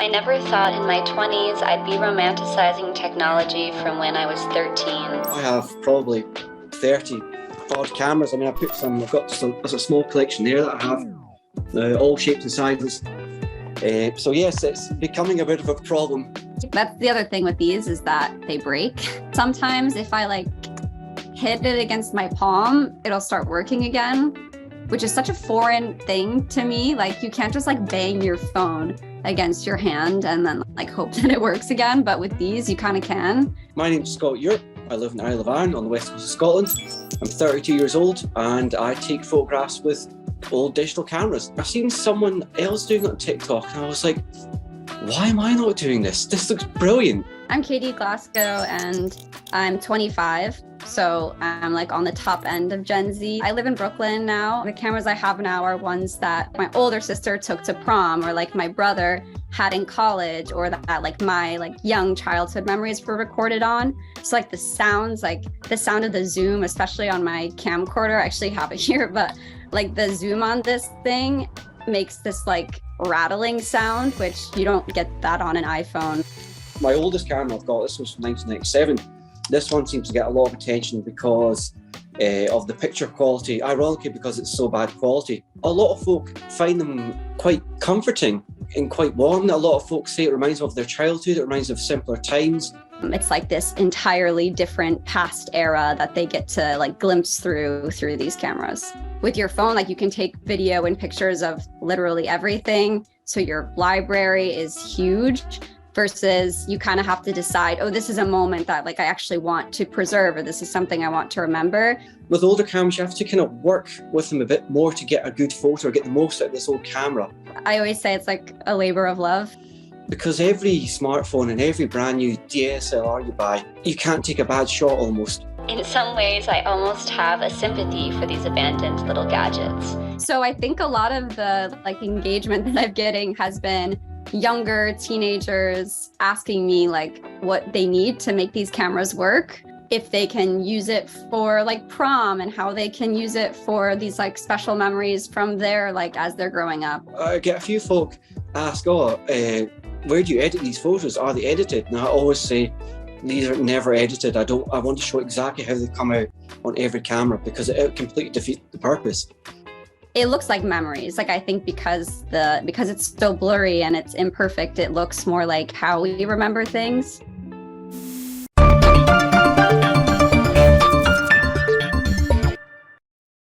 I never thought in my 20s I'd be romanticizing technology from when I was 13. I have probably 30 odd cameras. I mean, I've got just a small collection there that I have, all shapes and sizes. So yes, it's becoming a bit of a problem. That's the other thing with these is that they break. Sometimes if I hit it against my palm, it'll start working again, which is such a foreign thing to me. You can't just bang your phone against your hand and then hope that it works again. But with these, you kind of can. My name's Scott Ure. I live in Isle of Arran on the west coast of Scotland. I'm 32 years old and I take photographs with old digital cameras. I've seen someone else doing it on TikTok and I was like, why am I not doing this? This looks brilliant. I'm Katie Glasgow and I'm 25. So I'm on the top end of Gen Z. I live in Brooklyn now. The cameras I have now are ones that my older sister took to prom or my brother had in college or that my young childhood memories were recorded on. So the sounds, the sound of the zoom, especially on my camcorder, I actually have it here, but the zoom on this thing makes this rattling sound, which you don't get that on an iPhone. My oldest camera I've got, this was from 1997. This one seems to get a lot of attention because of the picture quality, ironically because it's so bad quality. A lot of folk find them quite comforting and quite warm. A lot of folks say it reminds them of their childhood, it reminds them of simpler times. It's this entirely different past era that they get to glimpse through these cameras. With your phone, you can take video and pictures of literally everything. So your library is huge. Versus you kind of have to decide, oh, this is a moment that I actually want to preserve, or this is something I want to remember. With older cameras, you have to kind of work with them a bit more to get a good photo or get the most out of this old camera. I always say it's a labor of love. Because every smartphone and every brand new DSLR you buy, you can't take a bad shot almost. In some ways, I almost have a sympathy for these abandoned little gadgets. So I think a lot of the engagement that I'm getting has been younger teenagers asking me what they need to make these cameras work, if they can use it for prom and how they can use it for these special memories from there as they're growing up. I get a few folk ask, where do you edit these photos? Are they edited? And I always say these are never edited. I want to show exactly how they come out on every camera because it completely defeats the purpose. It looks like memories. I think because it's so blurry and it's imperfect, it looks more like how we remember things.